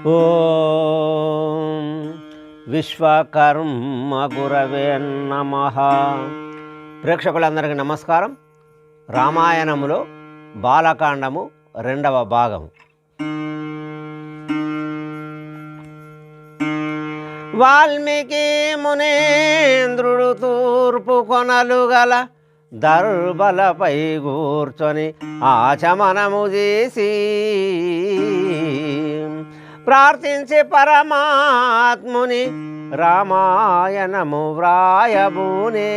ఓం విశ్వకర్మ గురవే నమః. ప్రేక్షకులందరికీ నమస్కారం. రామాయణములో బాలకాండము 2వ భాగము. వాల్మీకి మునేంద్రుడు తూర్పు కొనలు గల దర్బలపై కూర్చొని ఆచమనము చేసి ప్రార్థించి పరమాత్ముని రామాయణము వ్రాయబూనే.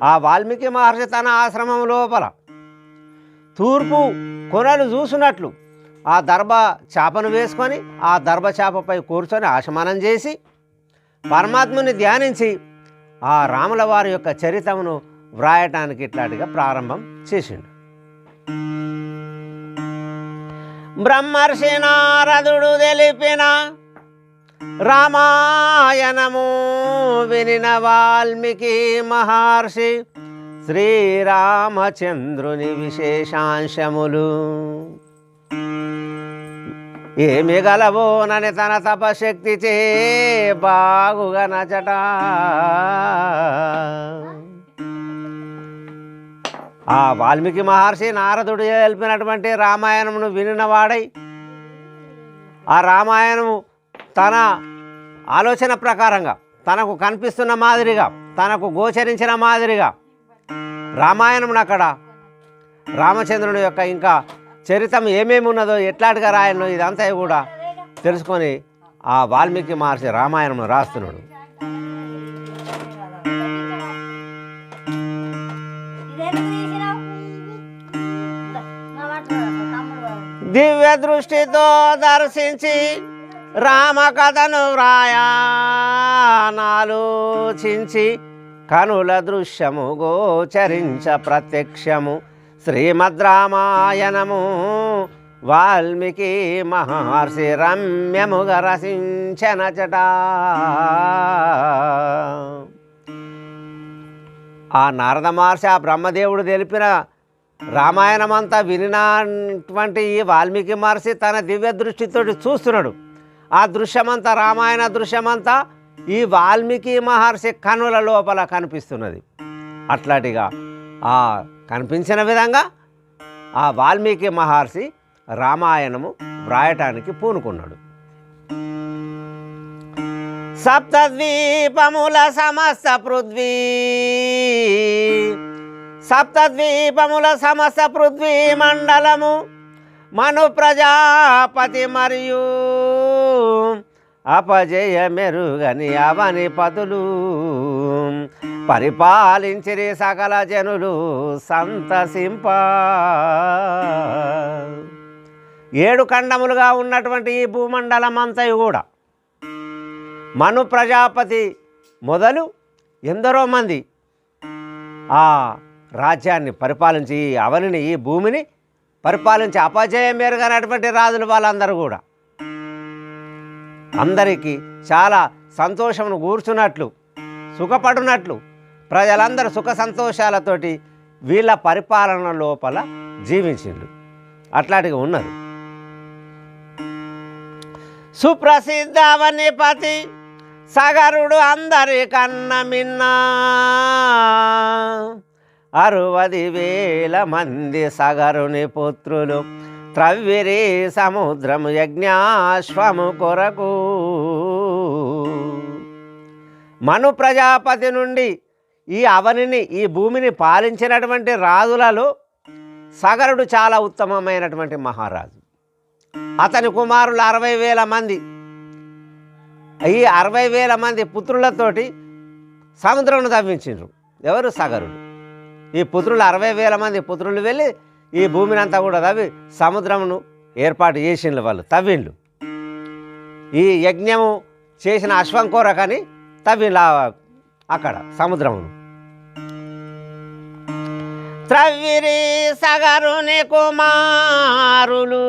ఆ వాల్మీకి మహర్షి తన ఆశ్రమం లోపల తూర్పు కొనలు చూసినట్లు ఆ దర్భ చాపను వేసుకొని ఆ దర్భ చాపపై కూర్చొని ఆశమనం చేసి పరమాత్ముని ధ్యానించి ఆ రాముల వారి యొక్క చరితమును వ్రాయటానికి ఇట్లాంటిగా ప్రారంభం చేసిండు. బ్రహ్మర్షి నారదుడు తెలిపిన రామాయణము వినిన వాల్మీకి మహర్షి శ్రీరామచంద్రుని విశేషాంశములు ఏమి గలవోనని తన తపశక్తి చే బాగుగా నచట. ఆ వాల్మీకి మహర్షి నారదుడు తెలిపినటువంటి రామాయణమును వినినవాడై ఆ రామాయణము తన ఆలోచన ప్రకారంగా తనకు కనిపిస్తున్న మాదిరిగా తనకు గోచరించిన మాదిరిగా రామాయణమును అక్కడ రామచంద్రుని యొక్క ఇంకా చరిత్రం ఏమేమి ఉన్నదో ఎట్లాంటిగా రాయనో ఇదంతా కూడా తెలుసుకొని ఆ వాల్మీకి మహర్షి రామాయణం రాస్తున్నాడు. దివ్య దృష్టితో దర్శించి రామకథను వ్రాయానాలోచించి కనుల దృశ్యము గోచరించ ప్రత్యక్షము శ్రీమద్ రామాయణము వాల్మీకి మహర్షి రమ్యముగా రసించనచట. ఆ నారద మహర్షి ఆ బ్రహ్మదేవుడు తెలిపిన రామాయణమంతా వినినటువంటి ఈ వాల్మీకి మహర్షి తన దివ్య దృష్టితోటి చూస్తున్నాడు. ఆ దృశ్యమంతా రామాయణ దృశ్యమంతా ఈ వాల్మీకి మహర్షి కనుల లోపల కనిపిస్తున్నది. అట్లాంటిగా ఆ కనిపించిన విధంగా ఆ వాల్మీకి మహర్షి రామాయణము వ్రాయటానికి పూనుకున్నాడు. సప్తద్వీపముల సమస్త పృథ్వీ సప్తద్వీపముల సమస్త పృథ్వీ మండలము మను ప్రజాపతి మరియు అపజయ మెరుగని అవని పతులు పరిపాలించిరి సకల జనులు సంతసింప. 7 ఖండములుగా ఉన్నటువంటి ఈ భూమండలం అంతయు కూడా మను ప్రజాపతి మొదలు ఎందరో మంది ఆ రాజ్యాన్ని పరిపాలించి ఈ అవనిని ఈ భూమిని పరిపాలించి అపజయం మెరుగనటువంటి రాజులు వాళ్ళందరూ కూడా అందరికీ చాలా సంతోషమును కూర్చున్నట్లు సుఖపడునట్లు ప్రజలందరూ సుఖ సంతోషాలతోటి వీళ్ళ పరిపాలన లోపల జీవించిండు. అట్లాంటిగా ఉన్నారు. సుప్రసిద్ధ అవనిపతి సగరుడు అందరి కన్న మిన్నా 60,000 మంది సగరుని పుత్రులు త్రవ్విరి సముద్రము యజ్ఞాశ్వము కొరకు. మను ప్రజాపతి నుండి ఈ అవనిని ఈ భూమిని పాలించినటువంటి రాజులలో సగరుడు చాలా ఉత్తమమైనటువంటి మహారాజు. అతని కుమారులు 60,000 మంది. ఈ 60,000 మంది పుత్రులతోటి సముద్రమును తవ్వించిండ్రు. ఎవరు? సగరుడు. ఈ పుత్రులు 60,000 మంది పుత్రులు వెళ్ళి ఈ భూమిని అంతా కూడా తవ్వి సముద్రమును ఏర్పాటు చేసిండ్రు. వాళ్ళు తవ్విండ్లు. ఈ యజ్ఞము చేసిన అశ్వం కోరకని తవ్విండ్ల అక్కడ సముద్రమును. త్రవ్విరి సగరుని కుమారులు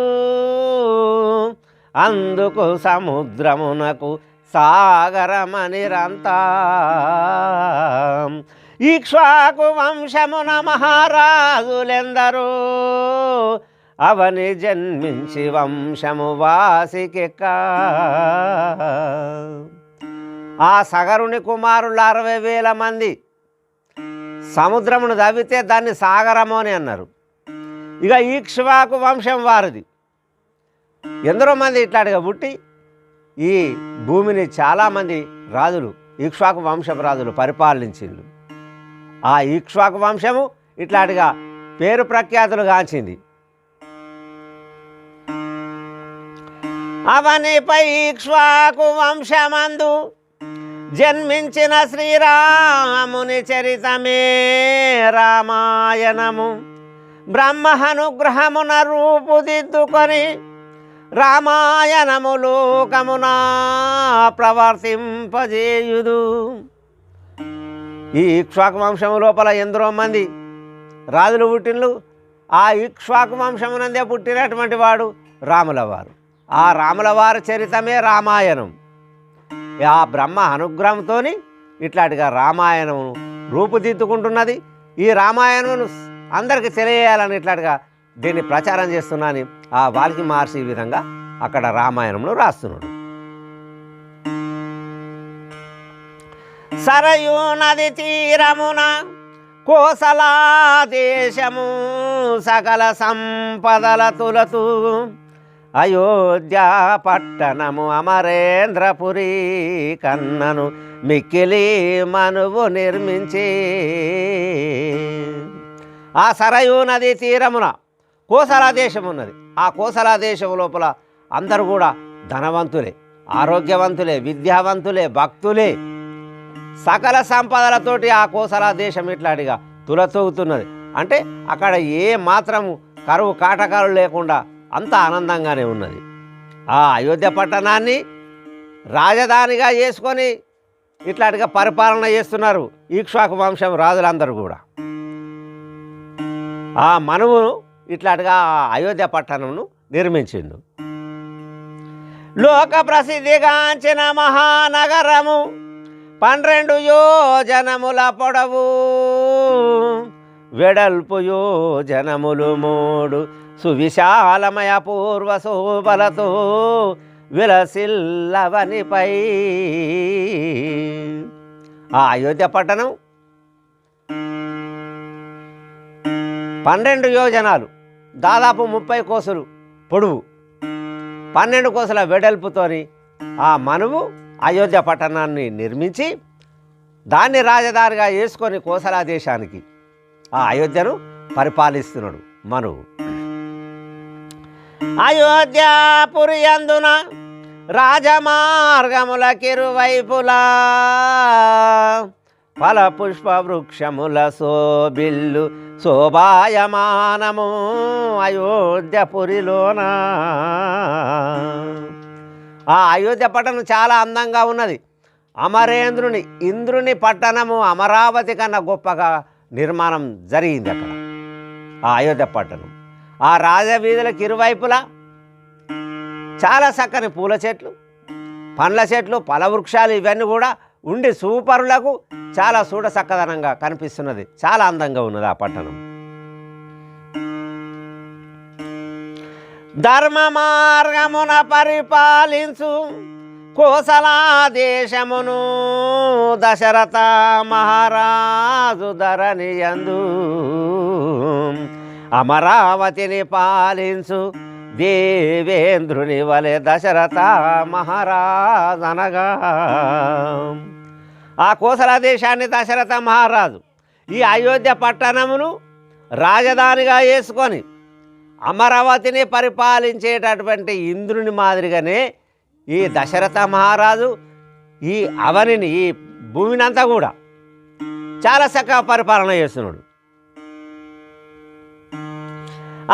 అందుకు సముద్రమునకు సాగరమనిరంతా. ఇక్ష్వాకు వంశమున మహారాజులెందరూ అవని జన్మించి వంశము వాసికెక్క. ఆ సగరుని కుమారులు 60,000 మంది సముద్రమును దవ్వితే దాన్ని సాగరము అని అన్నారు. ఇక ఈక్ష్వాకు వంశం వారిది. ఎందరో మంది ఇట్లాంటిగా పుట్టి ఈ భూమిని చాలామంది రాజులు ఈక్ష్వాకు వంశపు రాజులు పరిపాలించిండు. ఆ ఈక్ష్వాకు వంశము ఇట్లాంటిగా పేరు ప్రఖ్యాతులు గాంచింది. అవనిపై ఈక్ష్వాకు వంశమందు జన్మించిన శ్రీరాముని చరితమే రామాయణము. బ్రహ్మానుగ్రహమున రూపుదిద్దుకొని రామాయణము లోకమున ప్రవర్తింపజేయుదు. ఈ ఇక్ష్వాకు వంశము లోపల ఎందరో మంది రాజులు పుట్టినలు. ఆ ఇక్ష్వాకు వంశమునందే పుట్టినటువంటి వాడు రాములవారు. ఆ రాములవారి చరితమే రామాయణం. ఆ బ్రహ్మ అనుగ్రహంతో ఇట్లాంటిగా రామాయణం రూపుదిద్దుకుంటున్నది. ఈ రామాయణమును అందరికీ తెలియజేయాలని ఇట్లాంటిగా దీన్ని ప్రచారం చేస్తున్నాను. ఆ వాల్మీకి మహర్షి ఈ విధంగా అక్కడ రామాయణంలో రాస్తున్నాడు. సరయూ నది తీరమున కోసలా దేశము సకల సంపదల తులతూ అయోధ్య పట్టణము అమరేంద్రపురి కన్నను మిక్కిలి మనువు నిర్మించి. ఆ సరయూ నది తీరమున కోసలా దేశం ఉన్నది. ఆ కోసలా దేశం లోపల అందరూ కూడా ధనవంతులే, ఆరోగ్యవంతులే, విద్యావంతులే, భక్తులే, సకల సంపదలతోటి ఆ కోసలా దేశం ఇట్లాంటిగా తులతూగుతున్నది. అంటే అక్కడ ఏ మాత్రము కరువు కాటకాలు లేకుండా అంత ఆనందంగానే ఉన్నది. ఆ అయోధ్య పట్టణాన్ని రాజధానిగా చేసుకొని ఇట్లాంటిగా పరిపాలన చేస్తున్నారు ఈక్ష్వాకు వంశం రాజులందరూ కూడా. ఆ మనువును ఇట్లాంటిగా అయోధ్య పట్టణమును నిర్మించిండు. లోక ప్రసిద్ధిగాంచిన మహానగరము 12 యోజనముల పొడవు, వెడల్పు యోజనములు 3, సువిశాలమయ పూర్వ శోభలతో విలసిల్లవనిపై. ఆ అయోధ్య పట్టణం 12 యోజనాలు, దాదాపు 30 కోసులు పొడవు, 12 కోసుల వెడల్పుతోని ఆ మనువు అయోధ్య పట్టణాన్ని నిర్మించి దాన్ని రాజధానిగా చేసుకొని కోసలా దేశానికి ఆ అయోధ్యను పరిపాలిస్తున్నాడు మనువు. అయోధ్యాపురి అందున రాజమార్గములకిరువైపులా ఫల పుష్ప వృక్షముల శోభిల్లు శోభాయమానము అయోధ్యపురిలోన. ఆ అయోధ్య పట్టణం చాలా అందంగా ఉన్నది. అమరేంద్రుని ఇంద్రుని పట్టణము అమరావతి కన్నా గొప్పగా నిర్మాణం జరిగింది అక్కడ ఆ అయోధ్య పట్టణం. ఆ రాజవీధులకు ఇరువైపులా చాలా చక్కని పూల చెట్లు, పండ్ల చెట్లు, ఫల వృక్షాలు ఇవన్నీ కూడా ఉండి సూపరులకు చాలా చూడ చక్కదనంగా కనిపిస్తున్నది. చాలా అందంగా ఉన్నది ఆ పట్టణం. ధర్మ మార్గమున పరిపాలించు కోసలా దేశమును దశరథ మహారాజు ధరణియందు అమరావతిని పాలించు దేవేంద్రుని వలె దశరథ మహారాజు అనగా. ఆ కోసలా దేశాన్ని దశరథ మహారాజు ఈ అయోధ్య పట్టణమును రాజధానిగా చేసుకొని అమరావతిని పరిపాలించేటటువంటి ఇంద్రుని మాదిరిగానే ఈ దశరథ మహారాజు ఈ అవనిని, ఈ భూమినంతా కూడా చాలా చక్కగా పరిపాలన చేస్తున్నాడు.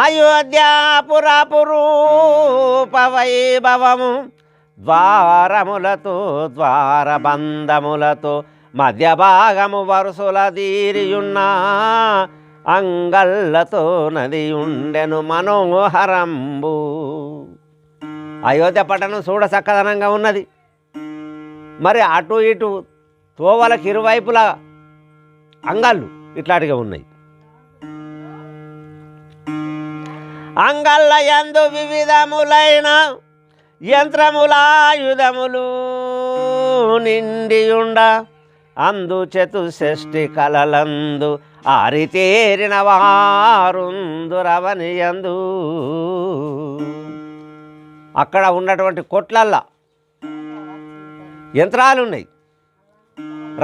అయోధ్యాపురూప వైభవము ద్వారములతో ద్వారబంధములతో మధ్య భాగము వరుసల దీరియున్న అంగళ్ళతో నది ఉండెను మనోహరంబు. అయోధ్య పట్టణం చూడ చక్కదనంగా ఉన్నది. మరి అటు ఇటు తోవలకు ఇరువైపులా అంగళ్ళు ఇట్లాంటిగా ఉన్నాయి. అంగళ్ళ యందు వివిధములైన యంత్రములాయుధములు నిండియుండ అందు చతుషష్ఠి కలలందు ఆరితేరిన వారుందురవనియందు. అక్కడ ఉన్నటువంటి కొట్లల్లా యంత్రాలు ఉన్నాయి,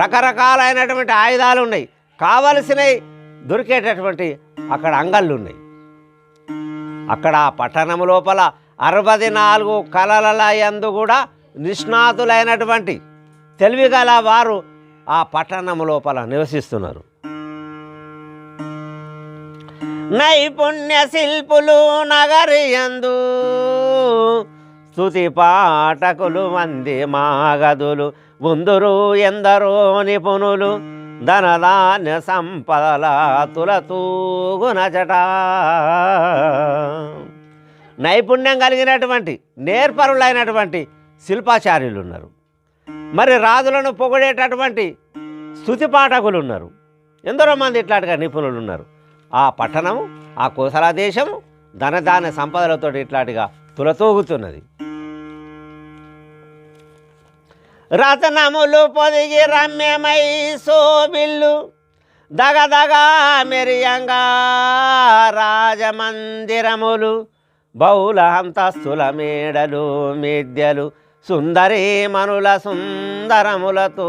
రకరకాలైనటువంటి ఆయుధాలు ఉన్నాయి, కావలసినవి దొరికేటటువంటి అక్కడ అంగళ్ళు ఉన్నాయి. అక్కడ ఆ పట్టణం లోపల 64 కళల యందు కూడా నిష్ణాతులైనటువంటి తెలివిగల వారు ఆ పట్టణం లోపల నివసిస్తున్నారు. నైపుణ్య శిల్పులు నగరి యందు స్తుతి పాఠకులు మంది మాగదులు ఉందురు ఎందరో నిపుణులు ధనధాన్య సంపదల తులతూగునచట. నైపుణ్యం కలిగినటువంటి నేర్పరులైనటువంటి శిల్పాచార్యులు ఉన్నారు. మరి రాజులను పొగిడేటటువంటి స్తుతి పాఠకులు ఉన్నారు. ఎందరో మంది ఇట్లాంటిగా నిపుణులు ఉన్నారు. ఆ పట్టణము, ఆ కోసల దేశము ధనధాన్య సంపదలతో ఇట్లాంటిగా తులతూగుతున్నది. రతనములు పొదిగి రమ్యమై సోబిల్లు దగదగా మెరియంగా రాజమందిరములు బహుళ అంతస్తుల మేడలు మిద్యలు సుందరీమణుల సుందరములతో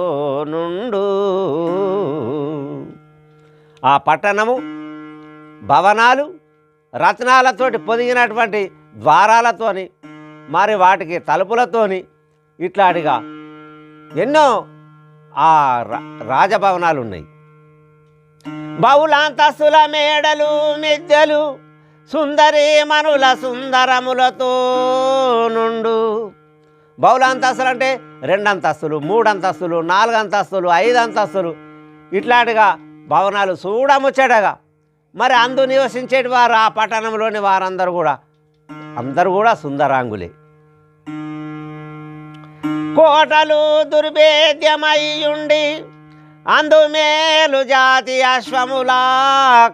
నుండు. ఆ పట్టణము భవనాలు రత్నాలతోటి పొదిగినటువంటి ద్వారాలతోని మరి వాటికి తలుపులతోని ఇట్లాంటిగా ఎన్నో ఆ రాజభవనాలు ఉన్నాయి. బహుళాంతస్తుల మేడలు మిద్దెలు సుందరీమణుల సుందరములతో నుండు. బహుళాంతస్తులు అంటే 2 అంతస్తులు, 3 అంతస్తులు, 4 అంతస్తులు, 5 అంతస్తులు ఇట్లాంటిగా భవనాలు చూడముచ్చటగా మరి అందు నివసించేటి వారు ఆ పట్టణంలోని వారందరూ కూడా సుందరాంగులే. కోటలు దుర్భేద్యమయ్యుండి అందు మేలు జాతి అశ్వములా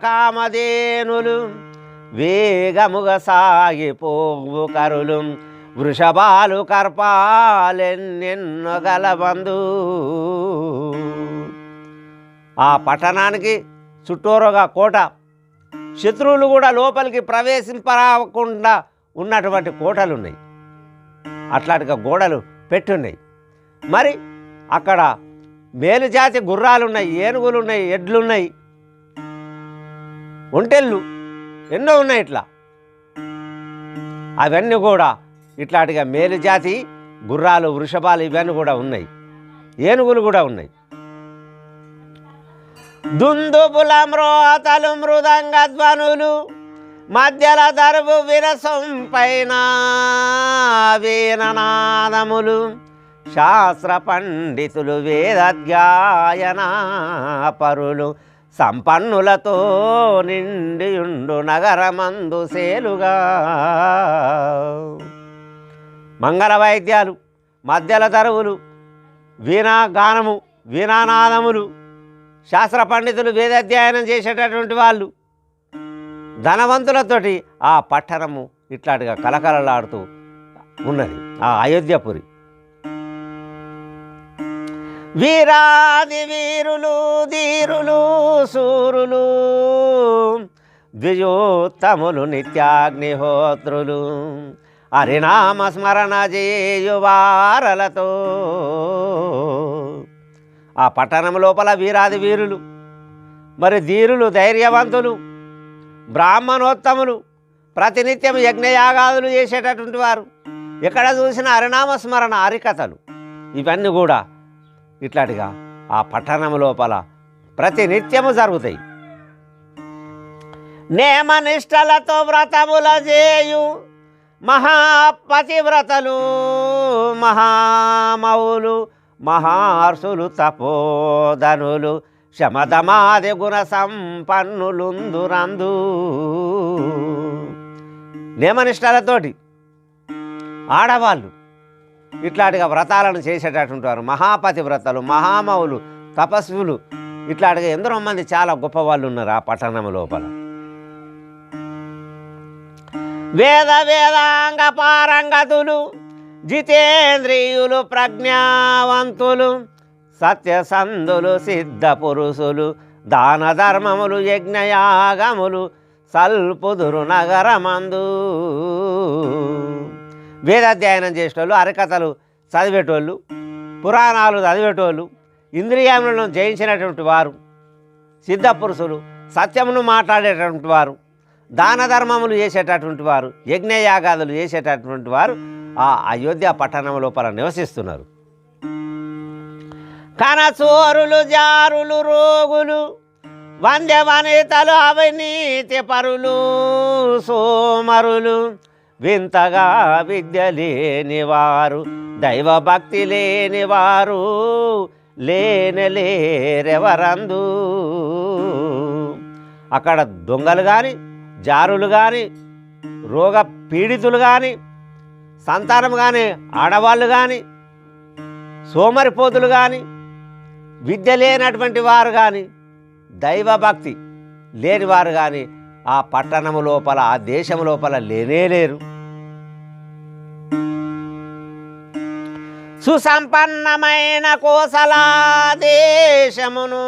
కామధేనులు వేగముగా సాగిపోవు కరులు వృషభాలు కర్పాలెన్నెన్నో గలబందు. ఆ పట్టణానికి చుట్టూరుగా కోట, శత్రువులు కూడా లోపలికి ప్రవేశింపరాకుండా ఉన్నటువంటి కోటలు ఉన్నాయి. అట్లాంటిగా గోడలు పెట్టున్నాయి. మరి అక్కడ మేలుజాతి గుర్రాలు ఉన్నాయి, ఏనుగులు ఉన్నాయి, ఎడ్లున్నాయి, ఒంటెళ్ళు ఎన్నో ఉన్నాయి. ఇట్లా అవన్నీ కూడా ఇట్లాంటిగా మేలుజాతి గుర్రాలు, వృషభాలు ఇవన్నీ కూడా ఉన్నాయి, ఏనుగులు కూడా ఉన్నాయి. దుందుబుల మ్రోతలు మృదంగ ధ్వనులు మధ్యల దరువు విరసం పైన వీణనాదములు శాస్త్ర పండితులు వేదాధ్యాయన పరులు సంపన్నులతో నిండియుండు నగరమందు సేలుగా. మంగళ వాయిద్యాలు, మధ్యల దరువులు, వీణాగానము, వీణానాదములు, శాస్త్ర పండితులు వేదాధ్యయనం చేసేటటువంటి వాళ్ళు, ధనవంతులతోటి ఆ పట్టణము ఇట్లాంటిగా కలకలలాడుతూ ఉన్నది ఆ అయోధ్యపురి. వీరాది వీరులు ధీరులు సూరులు ద్విజోత్తములు నిత్యాగ్నిహోత్రులు హరినామ స్మరణ చేయువారలతో. ఆ పట్టణం లోపల వీరాది వీరులు, మరి ధీరులు, ధైర్యవంతులు, బ్రాహ్మణోత్తములు, ప్రతినిత్యం యజ్ఞయాగాదులు చేసేటటువంటి వారు, ఎక్కడ చూసిన హరినామస్మరణ హరికథలు ఇవన్నీ కూడా ఇట్లాంటిగా ఆ పట్టణం లోపల ప్రతినిత్యము జరుగుతాయి. నేమనిష్టలతో వ్రతముల చేయు మహాపతివ్రతలు మహామౌలు మహర్షులు తపోధనులు శమధమాది గుణ సంపన్నులుందురందు. నియమనిష్టలతోటి ఆడవాళ్ళు ఇట్లాంటిగా వ్రతాలను చేసేటటువంటి వారు మహాపతి వ్రతలు, మహామౌలు, తపస్సులు ఇట్లాంటిగా ఎందరో మంది చాలా గొప్ప వాళ్ళు ఉన్నారు ఆ పట్టణం లోపల. వేదాంగ పారంగతులు జితేంద్రియులు ప్రజ్ఞావంతులు సత్యసంధులు సిద్ధ పురుషులు దాన ధర్మములు యజ్ఞయాగములు సల్పుదురు నగరమందు. వేదాధ్యయనం చేసేటోళ్ళు, హరికథలు చదివేటోళ్ళు, పురాణాలు చదివేటోళ్ళు, ఇంద్రియాలను జయించినటువంటి వారు, సిద్ధపురుషులు, సత్యమును మాట్లాడేటటువంటి వారు, దాన ధర్మములు చేసేటటువంటి వారు, యజ్ఞయాగాదులు చేసేటటువంటి వారు ఆ అయోధ్య పట్టణం లోపల నివసిస్తున్నారు. కనచోరులు జారులు రోగులు వంద్య వనితలు అవినీతి పరులు సోమరులు వింతగా విద్య లేనివారు దైవభక్తి లేనివారు లేరెవరందు. అక్కడ దొంగలు కానీ, జారులు కానీ, రోగ పీడితులు కానీ, సంతానం కానీ, ఆడవాళ్ళు కానీ, సోమరిపోతులు కానీ, విద్య లేనటువంటి వారు కానీ, దైవభక్తి లేనివారు కానీ ఆ పట్టణము లోపల, ఆ దేశము లోపల లేనేలేరు. సుసంపన్నమైన కోసలా దేశమును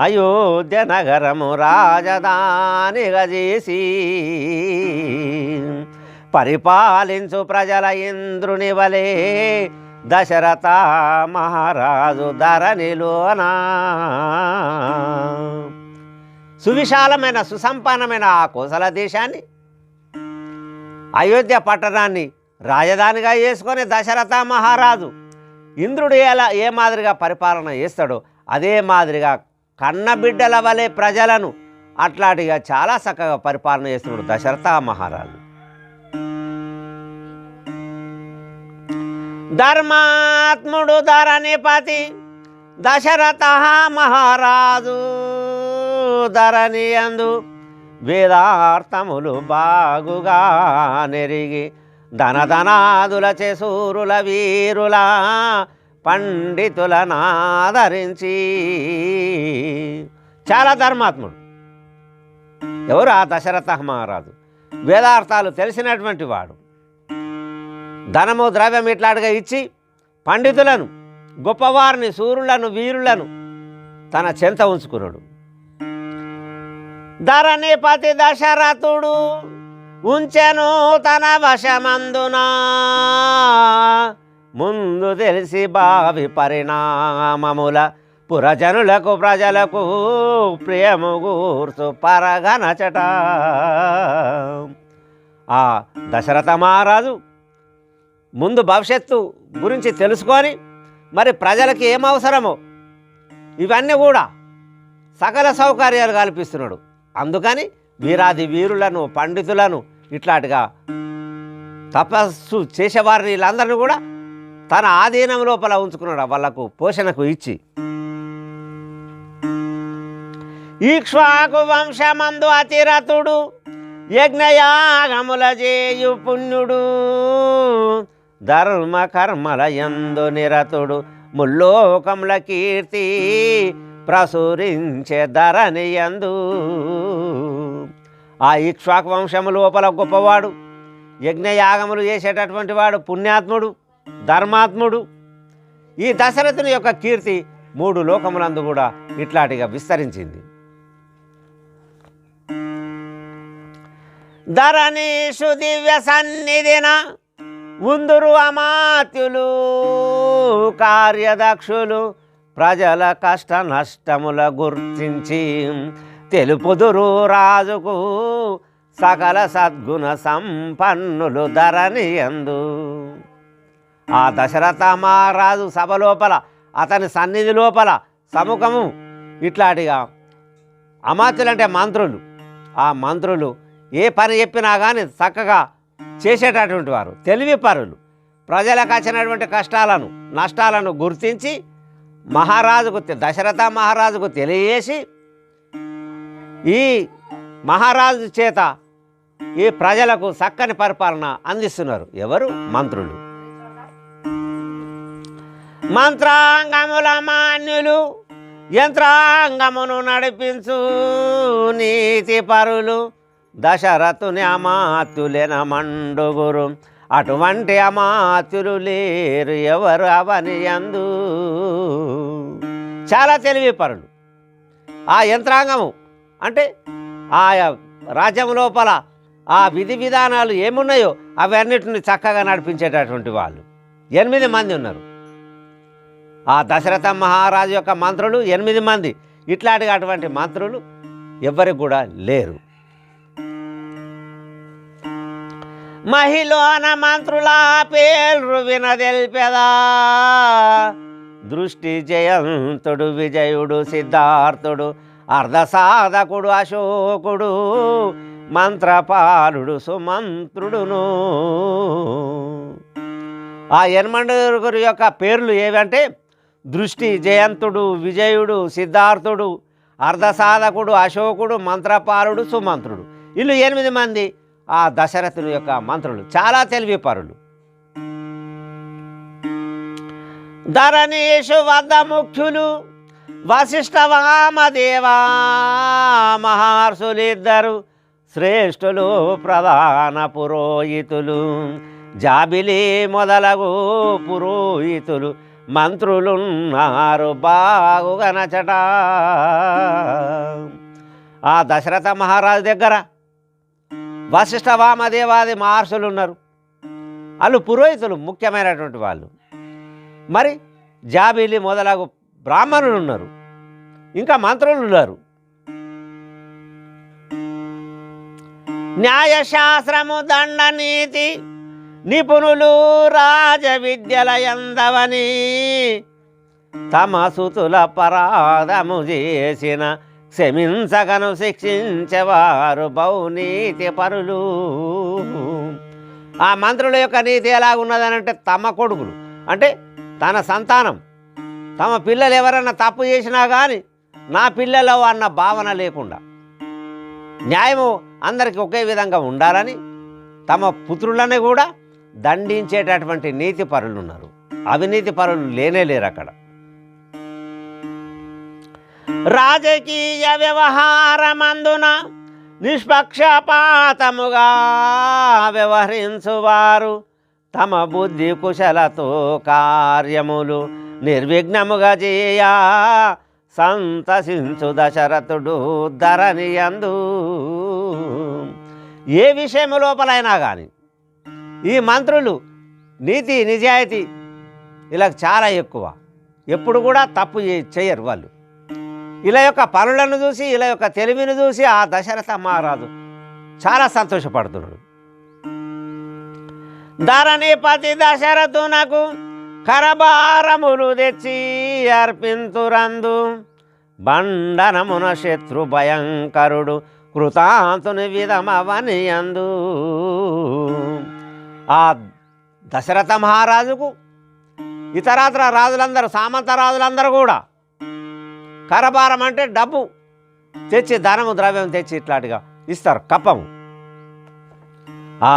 అయోధ్య నగరము రాజధానిగా చేసి పరిపాలించు ప్రజల ఇంద్రుని వలె దశరథ మహారాజు ధరణిలోనా. సువిశాలమైన సుసంపన్నమైన ఆ కోసల దేశాన్ని, అయోధ్య పట్టణాన్ని రాజధానిగా చేసుకొని దశరథ మహారాజు ఇంద్రుడు ఏ మాదిరిగా పరిపాలన చేస్తాడో అదే మాదిరిగా కన్నబిడ్డల వలె ప్రజలను అట్లాంటిగా చాలా చక్కగా పరిపాలన చేస్తున్నాడు దశరథ మహారాజు. ధర్మాత్ముడు ధరణిపతి దశరథ మహారాజు ధరణి యందు వేదార్థములు బాగుగా నెరిగి ధనధనాదుల చేసూరుల వీరుల పండితులనాదరించి చాలా ధర్మాత్ముడు. ఎవరు? ఆ దశరథ మహారాజు. వేదార్థాలు తెలిసినటువంటి వాడు. ధనము ద్రవ్యం ఇట్లాంటిగా ఇచ్చి పండితులను, గొప్పవారిని, సూరులను, వీరులను తన చెంత ఉంచుకున్నాడు. ధరణిపతి దశరథుడు ఉంచెను తన వశమందునా ముందు తెలిసి భావి పరిణామముల పురజనులకు ప్రజలకు ప్రియము గూర్చు పరగనచట. ఆ దశరథ మహారాజు ముందు భవిష్యత్తు గురించి తెలుసుకొని మరి ప్రజలకి ఏమవసరమో ఇవన్నీ కూడా సకల సౌకర్యాలు కల్పిస్తున్నాడు. అందుకని వీరాది వీరులను, పండితులను, ఇట్లాంటిగా తపస్సు చేసేవారిని వీళ్ళందరినీ కూడా తన ఆధీనం లోపల ఉంచుకున్నాడు, వాళ్లకు పోషణకు ఇచ్చి. ఈక్ష్వాకు వంశమందు అతిరథుడు యజ్ఞయాగముల చేయు పుణ్యుడు ధర్మ కర్మల యందు నిరతుడు ముల్లోకముల కీర్తి ప్రసురించే ధరణి యందు. ఆ ఈక్ష్వాకు వంశము లోపల గొప్పవాడు, యజ్ఞయాగములు చేసేటటువంటి వాడు, పుణ్యాత్ముడు, ధర్మాత్ముడు. ఈ దశరథుని యొక్క కీర్తి 3 లోకములందు కూడా ఇట్లాంటిగా విస్తరించింది. ధరణీషు దివ్య సన్నిధిన ఉందురు అమాత్యులు కార్యదక్షులు ప్రజల కష్ట నష్టముల గుర్తించి తెలుపుదురు రాజుకు సకల సద్గుణ సంపన్నులు ధరణి యందు. ఆ దశరథ మహారాజు సభ లోపల, అతని సన్నిధి లోపల సముఖము ఇట్లాంటిగా అమాత్యులంటే మంత్రులు. ఆ మంత్రులు ఏ పని చెప్పినా కానీ చక్కగా చేసేటటువంటి వారు, తెలివి పరులు. ప్రజలకు వచ్చినటువంటి కష్టాలను, నష్టాలను గుర్తించి మహారాజుకు, దశరథ మహారాజుకు తెలియజేసి ఈ మహారాజు చేత ఈ ప్రజలకు చక్కని పరిపాలన అందిస్తున్నారు. ఎవరు? మంత్రులు. మంత్రాంగముల మాన్యులు యంత్రాంగమును నడిపించు నీతి పరులు దశరథుని అమాత్యులెన మండుగురు, అటువంటి అమాత్యులు లేరు ఎవరు అవని యందు. చాలా తెలివి పరులు. ఆ యంత్రాంగము అంటే ఆ రాజ్యం లోపల ఆ విధి విధానాలు ఏమున్నాయో అవన్నిటిని చక్కగా నడిపించేటటువంటి వాళ్ళు 8 మంది ఉన్నారు. ఆ దశరథ మహారాజు యొక్క మంత్రులు 8 మంది. ఇట్లాంటి అటువంటి మంత్రులు ఎవ్వరికి కూడా లేరు. మహిళన మంత్రుల పేర్లు వినదెల్పెదా, దృష్టి జయంతుడు విజయుడు సిద్ధార్థుడు అర్ధసాధకుడు అశోకుడు మంత్రపాలుడు సుమంత్రుడును. ఆ 8 యొక్క పేర్లు ఏవంటే దృష్టి జయంతుడు విజయుడు సిద్ధార్థుడు అర్ధసాధకుడు అశోకుడు మంత్రపాలుడు సుమంత్రుడు. వీళ్ళు 8 మంది ఆ దశరథుని యొక్క మంత్రులు. చాలా తెలివిపరులు. ధరణీషు వద్ద ముఖ్యులు వశిష్ఠ వామదేవా మహర్షులిద్దరు శ్రేష్ఠులు ప్రధాన పురోహితులు, జాబిలి మొదలగు పురోహితులు మంత్రులున్నారు బాగుగా నచట. ఆ దశరథ మహారాజు దగ్గర వశిష్ఠ వామదేవాది మహర్షులు ఉన్నారు. వాళ్ళు పురోహితులు, ముఖ్యమైనటువంటి వాళ్ళు. మరి జాబిలి మొదలగు బ్రాహ్మణులు ఉన్నారు, ఇంకా మంత్రులు ఉన్నారు. న్యాయశాస్త్రము దండనీతి నిపుణులు రాజ విద్యల యందవని, తమ సుతుల పరాధము చేసిన క్షమించగను శిక్షించేవారు బహునీతి పరులు. ఆ మంత్రుల యొక్క నీతి ఎలాగున్నదనంటే తమ కొడుకులు అంటే తన సంతానం, తమ పిల్లలు ఎవరన్నా తప్పు చేసినా కానీ నా పిల్లలు అన్న భావన లేకుండా న్యాయము అందరికీ ఒకే విధంగా ఉండాలని తమ పుత్రులని కూడా దండించేటటువంటి నీతి పరులు ఉన్నారు. అవినీతి పరులు లేనే లేరు అక్కడ. రాజకీయ వ్యవహారమందున నిష్పక్షపాతముగా వ్యవహరించువారు, తమ బుద్ధి కుశలతో కార్యములు నిర్విఘ్నముగా చేయ సంతసించు దశరథుడు ధరణి యందు. ఏ విషయం లోపలైనా కానీ ఈ మంత్రులు నీతి నిజాయితీ ఇలా చాలా ఎక్కువ. ఎప్పుడు కూడా తప్పు చేయరు వాళ్ళు. ఇలా యొక్క పనులను చూసి ఇలా యొక్క తెలివిని చూసి ఆ దశరథ మహారాజు చాలా సంతోషపడుతున్నాడు. ధరణిపతి దశరథునకు కరభారములు తెచ్చి అర్పింతురందు, బండనమున శత్రు భయంకరుడు కృతాంతుని విధమవని యందు. ఆ దశరథ మహారాజుకు ఇతరాతర రాజులందరూ సామంత రాజులందరూ కూడా కరభారం అంటే డబ్బు తెచ్చి ధనము ద్రవ్యం తెచ్చి ఇట్లాంటిగా ఇస్తారు, కప్పము. ఆ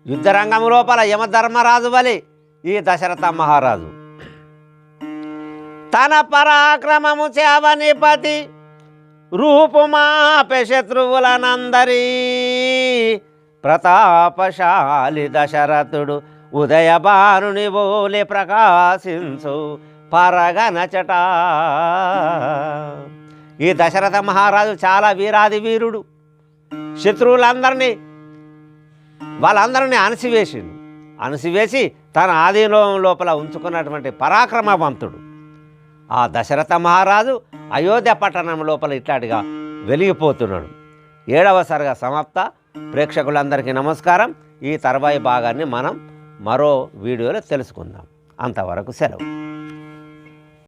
యుద్ధరంగం లోపల యమధర్మరాజు వలె ఈ దశరథ మహారాజు తన పరాక్రమము చేవనిపతి రూపుమాపే శత్రువులనందరి, ప్రతాపశాలి దశరథుడు ఉదయభానుని ఓలే ప్రకాశించు పరగనచట. ఈ దశరథ మహారాజు చాలా వీరాది వీరుడు. శత్రువులందరినీ వాళ్ళందరినీ అణసివేసి తన ఆధీనం లోపల ఉంచుకున్నటువంటి పరాక్రమవంతుడు ఆ దశరథ మహారాజు అయోధ్య పట్టణం లోపల ఇట్లాంటిగా వెలిగిపోతున్నాడు. 7వ సర్గ సమాప్త. ప్రేక్షకులందరికీ నమస్కారం. ఈ తర్వాయి భాగాన్ని మనం మరో వీడియోలో తెలుసుకుందాం. అంతవరకు సెలవు.